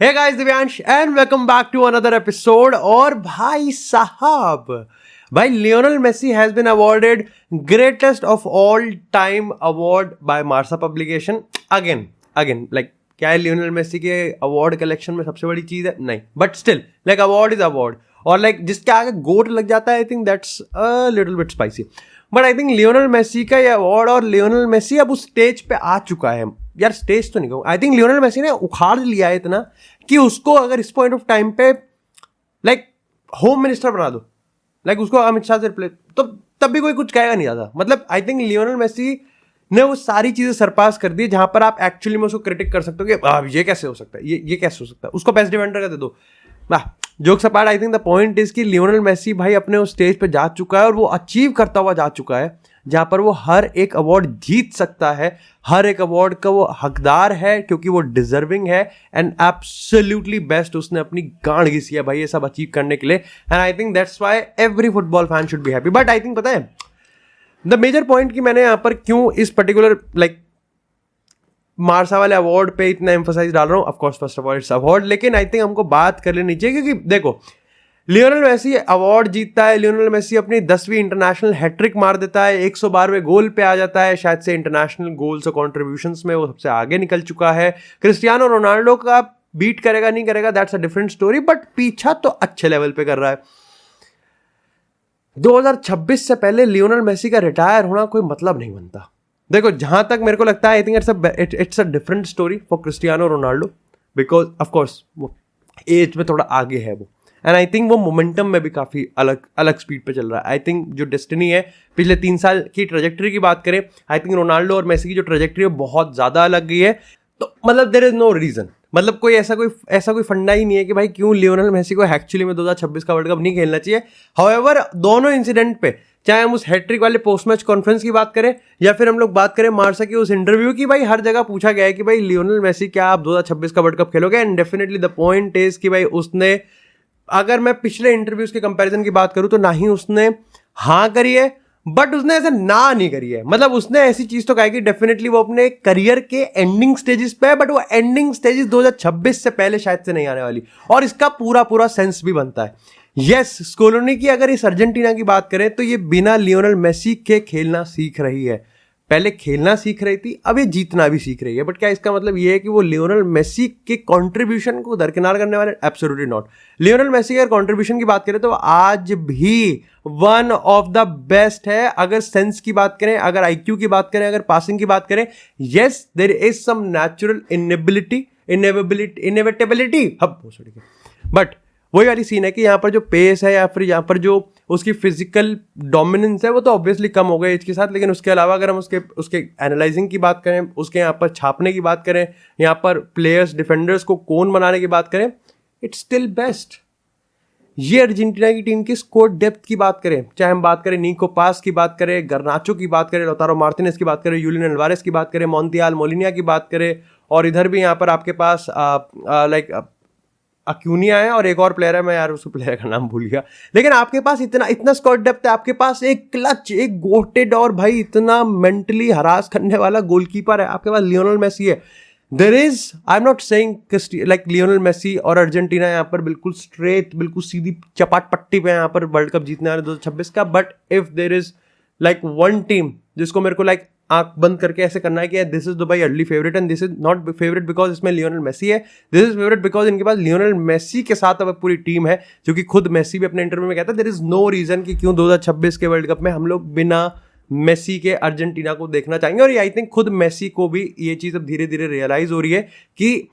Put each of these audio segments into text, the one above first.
Hey guys, Divyansh and welcome back to another episode. और भाई साहब, भाई Lionel Messi has been awarded greatest of all time award by Marca publication. Again like क्या है Lionel Messi के award collection में सबसे बड़ी चीज है? नहीं, but still like award is award. और लाइक जिसके आगे गोट लग जाता है, I think that's a little bit spicy. But I think Lionel Messi का ये अवार्ड, और लियोनेल मेसी अब उस स्टेज पे आ चुका है यार। स्टेज तो नहीं कहूँ, आई थिंक लियोनेल मेसी ने उखाड़ लिया है इतना कि उसको अगर इस पॉइंट ऑफ टाइम पे लाइक होम मिनिस्टर बना दो, लाइक उसको अमित शाह से रिप्लेस, तो तब भी कोई कुछ कहेगा नहीं ज्यादा। मतलब आई थिंक लियोनेल मेसी ने वो सारी चीजें सरपास कर दी जहां पर आप एक्चुअली में उसको क्रिटिक कर सकते हो कि ये कैसे हो सकता है, ये कैसे हो सकता है, उसको बेस्ट डिफेंडर का दे दो। Jokes apart, I think the point is कि लियोनेल मेसी भाई अपने उस स्टेज पे जा चुका है और वो अचीव करता हुआ जा चुका है जहां पर वो हर एक अवार्ड जीत सकता है, हर एक अवार्ड का वो हकदार है क्योंकि वो डिजर्विंग है। एंड एब्सोल्युटली बेस्ट उसने अपनी गांड घिसी है भाई ये सब अचीव करने के लिए। And I think that's why every football fan should be happy. But I think पता है द मेजर पॉइंट कि मैंने यहां पर क्यों इस पर्टिकुलर लाइक मार्सा वाले अवार्ड पे इतना एम्फोसाइज डाल रहा हूँ। Of course first of all it's award, लेकिन आई थिंक हमको बात कर लेनी चाहिए क्योंकि देखो लियोनेल मेसी अवार्ड जीतता है, लियोनेल मेसी अपनी 10वीं इंटरनेशनल हैट्रिक मार देता है, 112वें गोल पे आ जाता है, शायद से इंटरनेशनल गोल्स और कॉन्ट्रीब्यूशंस में वो सबसे आगे निकल चुका है। क्रिस्टियानो रोनाल्डो का बीट करेगा नहीं करेगा that's a different story, but पीछा तो अच्छे लेवल पे कर रहा है। 2026 से पहले लियोनेल मेसी का रिटायर होना कोई मतलब नहीं बनता। देखो जहां तक मेरे को लगता है I think it's a different story for Cristiano Ronaldo because of course वो एज में थोड़ा आगे है वो, एंड आई थिंक वो मोमेंटम में भी काफ़ी अलग स्पीड पे चल रहा है। आई थिंक जो डेस्टिनी है पिछले 3 साल की ट्रेजेक्टरी की बात करें, आई थिंक रोनाल्डो और मेसी की जो ट्रेजेक्टरी है बहुत ज़्यादा अलग गई है। तो मतलब देयर इज नो रीज़न, मतलब कोई ऐसा कोई फंडा ही नहीं है कि भाई क्यों लियोनेल मेसी को एक्चुअली में 2026 का वर्ल्ड कप नहीं खेलना चाहिए। हाउएवर दोनों इंसिडेंट पे, चाहे हम उस हैट्रिक वाले पोस्ट मैच कॉन्फ्रेंस की बात करें या फिर हम लोग बात करें मार्सा की उस इंटरव्यू की, भाई हर जगह पूछा गया है कि भाई लियोनेल मेसी क्या आप 2026 का वर्ल्ड कप खेलोगे? And definitely the point is कि भाई उसने, अगर मैं पिछले इंटरव्यूज के कंपैरिजन की बात करूं तो ना ही उसने हाँ करी है बट उसने ऐसे ना नहीं करी है। मतलब उसने ऐसी चीज तो कहा कि डेफिनेटली वो अपने करियर के एंडिंग स्टेजेस पे है, बट वो एंडिंग स्टेजेस 2026 से पहले शायद से नहीं आने वाली, और इसका पूरा सेंस भी बनता है। यस, स्कोलोनी की अगर इस अर्जेंटीना की बात करें तो ये बिना लियोनेल मेसी के खेलना सीख रही है। पहले खेलना सीख रही थी, अब ये जीतना भी सीख रही है। बट क्या इसका मतलब ये है कि वो लियोनेल मेसी के कंट्रीब्यूशन को दरकिनार करने वाले? Absolutely not. लियोनेल मेसी अगर कंट्रीब्यूशन की बात करें तो आज भी वन ऑफ द बेस्ट है। अगर सेंस की बात करें, अगर आईक्यू की बात करें, अगर पासिंग की बात करें, yes there is some natural inevitability, but वही वाली सीन है कि यहाँ पर जो पेस है या फिर यहाँ पर जो उसकी फिजिकल डोमिनेंस है वो तो ऑब्वियसली कम हो गई एज के साथ। लेकिन उसके अलावा अगर हम उसके एनालाइजिंग की बात करें, उसके यहाँ पर छापने की बात करें, यहाँ पर प्लेयर्स डिफेंडर्स को कौन बनाने की बात करें, इट्स स्टिल बेस्ट। ये अर्जेंटीना की टीम की स्क्वाड डेप्थ की बात करें, चाहे हम बात करें निको पास की बात करें, गर्नाचो की बात करें, लोतारो मार्टिनेज की बात करें, यूलियन अल्वारेस की बात करें, मोंतियाल मोलिनिया की बात करें, और इधर भी यहाँ पर आपके पास लाइक अक्यूनिया है और एक और प्लेयर है, मैं यार उस प्लेयर का नाम भूल गया। लेकिन आपके पास इतना स्क्वाड डेप्थ है, आपके पास एक क्लच, एक गोटेड और भाई इतना मेंटली हरास करने वाला गोलकीपर है, आपके पास लियोनेल मेसी है। There is, I am not saying like Lionel Messi और अर्जेंटीना यहाँ पर बिल्कुल स्ट्रेट, बिल्कुल सीधी चपाट पट्टी पे यहाँ पर वर्ल्ड कप जीतने वाले 2026 का। But if there is like one team जिसको मेरे को लाइक आंख बंद करके ऐसे करना है कि this is Dubai early favourite, and this is not favourite because इसमें लियोनेल मेसी है, दिस इज फेवरेट बिकॉज इनके पास लियोनेल मेसी के साथ अब पूरी टीम है। जो कि खुद मेसी भी अपने इंटरव्यू में कहता है देयर इज नो रीजन कि क्यों 2026 के वर्ल्ड कप में हम लोग बिना मेसी के अर्जेंटीना को देखना चाहेंगे। और आई थिंक खुद मेसी को भी ये चीज़ अब धीरे धीरे रियलाइज हो रही है कि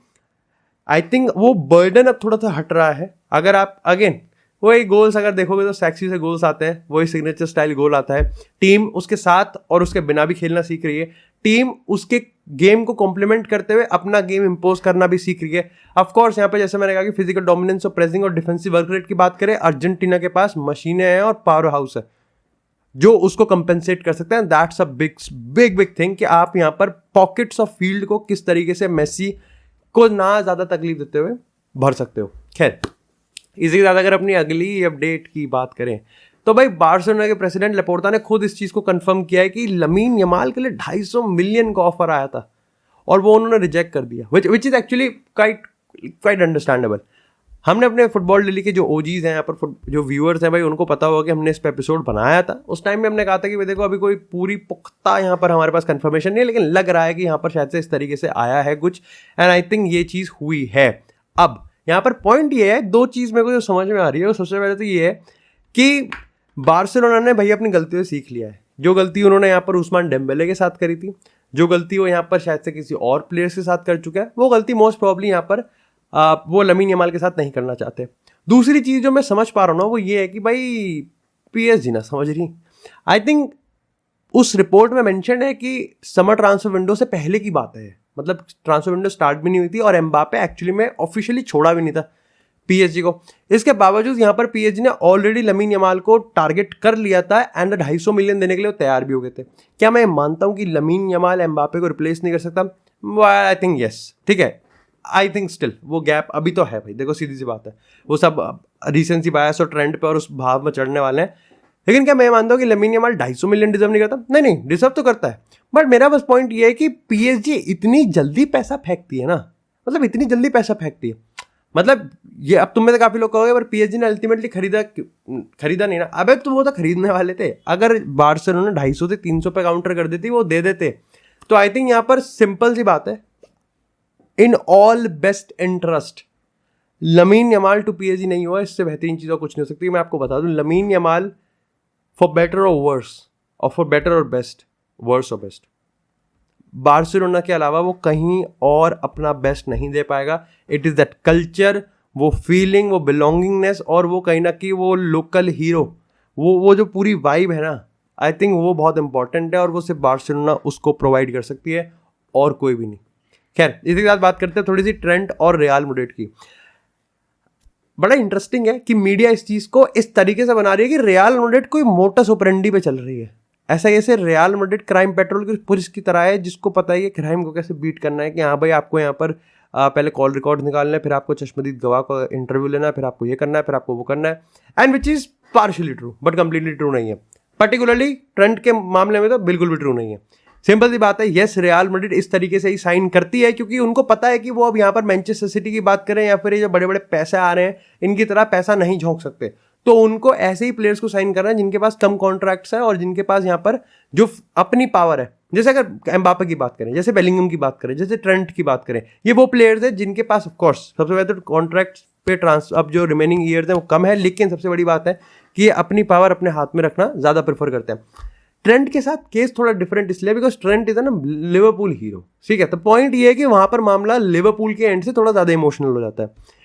आई थिंक वो बर्डन अब थोड़ा सा हट रहा है। अगर आप अगेन वही गोल्स अगर देखोगे तो सेक्सी से गोल्स आते हैं, वही सिग्नेचर स्टाइल गोल आता है। टीम उसके साथ और उसके बिना भी खेलना सीख रही है, टीम उसके गेम को कॉम्प्लीमेंट करते हुए अपना गेम इंपोज करना भी सीख रही है। ऑफ कोर्स यहाँ पे जैसे मैंने कहा कि फिजिकल डोमिनेंस और प्रेसिंग और डिफेंसिव वर्क रेट की बात करें, अर्जेंटीना के पास मशीनें हैं और पावर हाउस है जो उसको कंपेंसेट कर सकते हैं। दैट्स अ बिग थिंग कि आप यहाँ पर पॉकेट्स ऑफ फील्ड को किस तरीके से मेसी को ना ज्यादा तकलीफ देते हुए भर सकते हो। खैर, इसी के साथ अगर अपनी अगली अपडेट की बात करें तो भाई बार्सिलोना के प्रेसिडेंट लेपोर्ता ने खुद इस चीज को कंफर्म किया है कि लमीन यमाल के लिए 250 मिलियन का ऑफर आया था और वो उन्होंने रिजेक्ट कर दिया, which is actually quite quite understandable. हमने अपने फुटबॉल डेली के जो ओजीज हैं यहाँ पर, जो व्यूअर्स हैं भाई, उनको पता होगा कि हमने इस पर एपिसोड बनाया था। उस टाइम में हमने कहा था कि भाई देखो अभी कोई पूरी पुख्ता यहाँ पर हमारे पास कंफर्मेशन नहीं है, लेकिन लग रहा है कि यहाँ पर शायद से इस तरीके से आया है कुछ, एंड आई थिंक ये चीज़ हुई है। अब यहाँ पर पॉइंट ये है, दो चीज़ मेरे को जो समझ में आ रही है, वो सबसे पहले तो ये है कि बार्सिलोना ने भाई अपनी गलतियों से सीख लिया है। जो गलती उन्होंने यहाँ पर उस्मान डेम्बेले के साथ करी थी, जो गलती वो यहाँ पर शायद से किसी और प्लेयर्स के साथ कर चुका है, वो गलती मोस्ट प्रॉब्ली यहाँ पर वो लमीन यमाल के साथ नहीं करना चाहते। दूसरी चीज़ जो मैं समझ पा रहा हूँ ना, वो ये है कि भाई PSG ना समझ रही। आई थिंक उस रिपोर्ट में मेंशन है कि समर ट्रांसफर विंडो से पहले की बात है, मतलब ट्रांसफर विंडो स्टार्ट भी नहीं हुई थी और एम्बापे एक्चुअली में ऑफिशियली छोड़ा भी नहीं था PSG को। इसके बावजूद यहाँ पर PSG ने ऑलरेडी लमीन यमाल को टारगेट कर लिया था एंड 250 मिलियन देने के लिए वो तैयार भी हो गए थे। क्या मैं मानता हूँ कि लमीन यमाल एम्बापे को रिप्लेस नहीं कर सकता? आई थिंक यस, ठीक है। आई थिंक स्टिल वो गैप अभी तो है भाई, देखो सीधी सी बात है, वो सब रिसेंसी बायस और ट्रेंड पे और उस भाव में चढ़ने वाले हैं। लेकिन क्या मैं मानता हूँ कि लमीन यमाल 250 मिलियन डिजर्व नहीं करता? नहीं, डिजर्व तो करता है, बट मेरा बस पॉइंट ये है कि PSG इतनी जल्दी पैसा फेंकती है ना, मतलब इतनी जल्दी पैसा फेंकती है, मतलब ये अब तुम में से काफी लोग कहोगे पर PSG ने अल्टीमेटली खरीदा नहीं ना। अबे तो वो तो खरीदने वाले थे, अगर बार्सिलोना 250 से 300 पे काउंटर कर देती, वो दे देते। तो आई थिंक यहाँ पर सिंपल सी बात है, in all best interest Lamine Yamal to PSG नहीं हुआ, इससे बेहतरीन चीज़ और कुछ नहीं हो सकती। मैं आपको बता दूं, लमीन यमाल फॉर बेटर और वर्स, और फॉर बेटर और बेस्ट, वर्स और बेस्ट, बार्सिलोना के अलावा वो कहीं और अपना बेस्ट नहीं दे पाएगा। इट इज़ दैट कल्चर, वो फीलिंग, वो बिलोंगिंगनेस, और वो कहीं ना कहीं वो लोकल हीरो, वो जो पूरी वाइब है ना, आई थिंक वो बहुत इंपॉर्टेंट है और वो सिर्फ बार्सिलोना उसको प्रोवाइड कर सकती है और कोई भी नहीं। खैर, इसी के साथ बात करते हैं थोड़ी सी ट्रेंट और रियल मैड्रिड की। बड़ा इंटरेस्टिंग है कि मीडिया इस चीज़ को इस तरीके से बना रही है कि रियल मैड्रिड कोई मोटस ऑपरेंडी पे चल रही है। ऐसा जैसे रियल मैड्रिड क्राइम पेट्रोल की पुलिस की तरह है, जिसको पता है कि क्राइम को कैसे बीट करना है, कि हाँ भाई आपको यहाँ पर पहले कॉल रिकॉर्ड निकालना है, फिर आपको चश्मदीद गवाह को इंटरव्यू लेना है, फिर आपको ये करना है, फिर आपको वो करना है, and which is partially true but completely true नहीं है। पर्टिकुलरली ट्रेंट के मामले में तो बिल्कुल भी ट्रू नहीं है। सिंपल सी बात है, यस रियल मैड्रिड इस तरीके से ही साइन करती है क्योंकि उनको पता है कि वो अब यहाँ पर मैनचेस्टर सिटी की बात करें या फिर ये जो बड़े बड़े पैसे आ रहे हैं, इनकी तरह पैसा नहीं झोंक सकते, तो उनको ऐसे ही प्लेयर्स को साइन करना है जिनके पास कम कॉन्ट्रैक्ट्स है और जिनके पास यहाँ पर जो अपनी पावर है। जैसे अगर एम्बापे की बात करें, जैसे बेलिंगम की बात करें, जैसे ट्रेंट की बात करें, ये वो प्लेयर्स हैं जिनके पास ऑफकोर्स सबसे पहले तो कॉन्ट्रैक्ट पे अब जो रिमेनिंग ईयर्स हैं वो कम है, लेकिन सबसे बड़ी बात है कि ये अपनी पावर अपने हाथ में रखना ज़्यादा प्रेफर करते हैं। ट्रेंट के साथ केस थोड़ा डिफरेंट इसलिए बिकॉज ट्रेंट इज ना लिवरपूल हीरो, ठीक है। तो पॉइंट ये है कि वहां पर मामला लिवरपूल के एंड से थोड़ा ज़्यादा इमोशनल हो जाता है।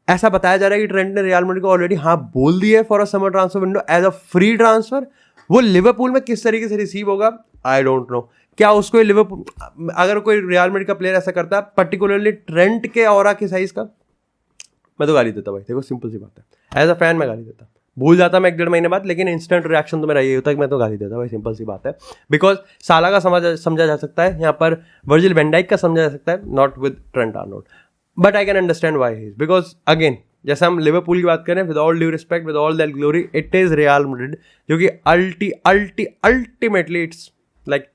ऐसा बताया जा रहा है कि ट्रेंट ने रियल मैड्रिड को ऑलरेडी हाँ बोल दिया है for a summer transfer window as a free transfer. वो लिवरपूल में किस तरीके से रिसीव होगा आई डोंट नो। क्या उसको लिवरपूल, अगर कोई रियल मैड्रिड का प्लेयर ऐसा करता है पर्टिकुलरली ट्रेंट के ऑरा के साइज का, मैं तो गाली देता भाई, देखो सिंपल सी बात है, एज अ फैन मैं गाली देता, भूल जाता मैं 1-1.5 महीने बाद, लेकिन इंस्टेंट रिएक्शन तो मेरा ये होता है कि मैं तो गाली देता भाई, सिंपल सी बात है। बिकॉज साला का समझा जा सकता है, यहाँ पर वर्जिल वैन डाइक का समझा जा सकता है, not with Trent Arnold, but I can understand why he is, because again जैसे हम लिवरपूल की बात करें, with all due respect, with all that glory, it is real Madrid जो कि ultimately it's like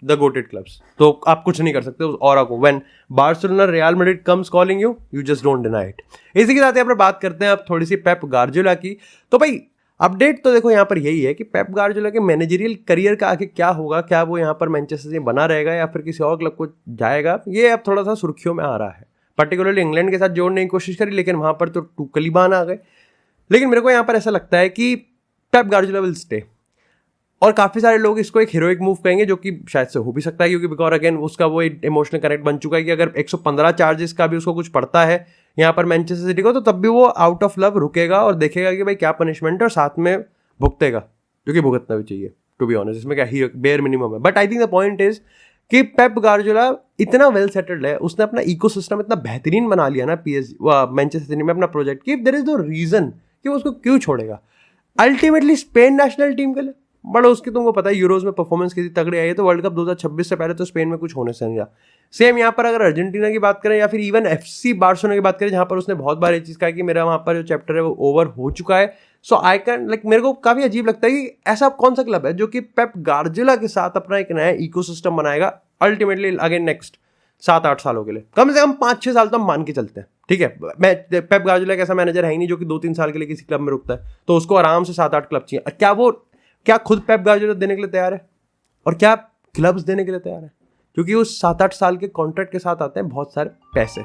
the GOATed clubs, तो आप कुछ नहीं कर सकते उस ऑरा को। When Barcelona real Madrid comes calling you, you just don't deny it. इसी के साथ यहाँ पर बात करते हैं अब थोड़ी सी पेप गार्डियोला की। तो भाई अपडेट तो देखो यहाँ पर यही है कि पेप गार्डियोला के मैनेजरियल करियर का आगे क्या होगा, क्या वो यहाँ पर मैनचेस्टर से बना रहेगा या फिर किसी और क्लब को जाएगा, ये अब थोड़ा सा सुर्खियों में आ रहा है। पर्टिकुलरली इंग्लैंड के साथ जोड़ने की कोशिश करी, लेकिन वहाँ पर तो टूकलीबान आ गए। लेकिन मेरे को यहाँ पर ऐसा लगता है कि पेप गार्डियोला विल स्टे, और काफ़ी सारे लोग इसको एक हीरोइक मूव कहेंगे, जो कि शायद से हो भी सकता है क्योंकि बिकॉज अगेन उसका वो इमोशनल कनेक्ट बन चुका है कि अगर 115 चार्जेस का भी उसको कुछ पड़ता है यहाँ पर मैनचेस्टर सिटी को, तो तब भी वो आउट ऑफ लव रुकेगा और देखेगा कि भाई क्या पनिशमेंट है और साथ में भुगतेगा, जो कि भुगतना भी चाहिए टू बी ऑनेस्ट, इसमें क्या ही बेयर मिनिमम है। But I think the point is कि पेप गार्डियोला इतना वेल सेटल्ड है, उसने अपना इकोसिस्टम इतना बेहतरीन बना लिया ना मैनचेस्टर सिटी में अपना प्रोजेक्ट, कि देयर इज नो रीजन कि वो उसको क्यों छोड़ेगा। अल्टीमेटली स्पेन नेशनल टीम के लिए बट उसकी तुमको पता है यूरोज में परफॉर्मेंस कितनी तगड़ी आई है, तो वर्ल्ड कप 2026 से पहले तो स्पेन में कुछ होने से नहीं रहा। सेम यहाँ पर अगर अर्जेंटीना की बात करें या फिर इवन FC बार्सिलोना की बात करें, जहाँ पर उसने बहुत बार ये चीज़ कहा कि मेरा वहाँ पर जो चैप्टर है वो ओवर हो चुका है। सो आई कैन लाइक, मेरे को काफ़ी अजीब लगता है कि ऐसा कौन सा क्लब है जो कि पेप गार्डियोला के साथ अपना एक नया इकोसिस्टम बनाएगा अल्टीमेटली अगेन नेक्स्ट 7-8 सालों के लिए, कम से कम 5-6 साल तो हम मान के चलते हैं, ठीक है। मैं पेप गार्डियोला एक ऐसा मैनेजर है ही नहीं जो कि 2-3 साल के लिए किसी क्लब में रुकता है, तो उसको आराम से 7-8 क्लब चाहिए। क्या खुद पेप गार्डियोला देने के लिए तैयार है, और क्या क्लब्स देने के लिए तैयार है? क्योंकि उस 7-8 साल के कॉन्ट्रैक्ट के साथ आते हैं बहुत सारे पैसे।